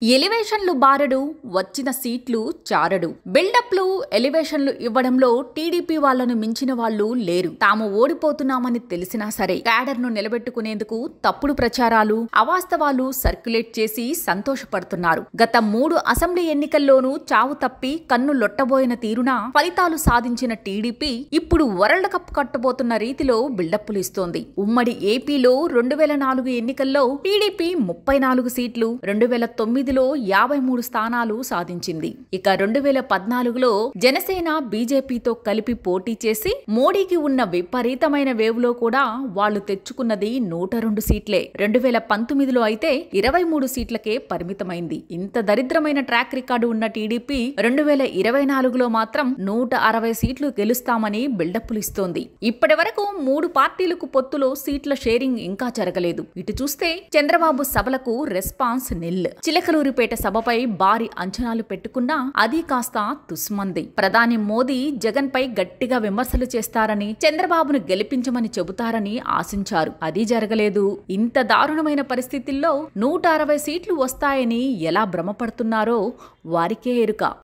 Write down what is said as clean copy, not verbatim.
ఎలివేషన్లు బారడు, వచ్చిన సీట్లు చారడు. బిల్డప్లు, ఎలివేషన్లు ఇవ్వడంలో టీడీపీ వాళ్లను మించిన వాళ్లు లేరు. తాము ఓడిపోతున్నామని తెలిసినా సరే క్యాడర్ను నిలబెట్టుకునేందుకు తప్పుడు ప్రచారాలు, అవాస్తవాలు సర్క్యులేట్ చేసి సంతోషపడుతున్నారు. గత 3 అసెంబ్లీ ఎన్నికల్లోనూ చావు తప్పి కన్ను లొట్టబోయిన తీరున ఫలితాలు సాధించిన టీడీపీ ఇప్పుడు వరల్డ్ కప్ కట్టబోతున్న రీతిలో బిల్డప్లు ఇస్తోంది. ఉమ్మడి ఏపీలో 2004 ఎన్నికల్లో టీడీపీ 34 సీట్లు, 2009 53 స్థానాలు సాధించింది. ఇక 2014లో జనసేన బీజేపీతో కలిపి పోటీ చేసి మోడీకి ఉన్న విపరీతమైన వేవ్లో కూడా వాళ్లు తెచ్చుకున్నది 102 సీట్లే. 2019లో అయితే 23 సీట్లకే పరిమితమైంది. ఇంత దరిద్రమైన ట్రాక్ రికార్డు ఉన్న టీడీపీ 2024లో మాత్రం 160 సీట్లు గెలుస్తామని బిల్డప్లు ఇస్తోంది. ఇప్పటి వరకు 3 పార్టీలకు పొత్తులో సీట్ల షేరింగ్ ఇంకా జరగలేదు. ఇటు చూస్తే చంద్రబాబు సభలకు రెస్పాన్స్ నిల్. చిలకలూరిపేట సభపై భారీ అంచనాలు పెట్టుకున్నా అది కాస్త తుస్మంది. ప్రధాని మోదీ జగన్ పై గట్టిగా విమర్శలు చేస్తారని, చంద్రబాబును గెలిపించమని చెబుతారని ఆశించారు. అది జరగలేదు. ఇంత దారుణమైన పరిస్థితుల్లో 160 సీట్లు వస్తాయని ఎలా భ్రమపడుతున్నారో వారికే ఎరుక.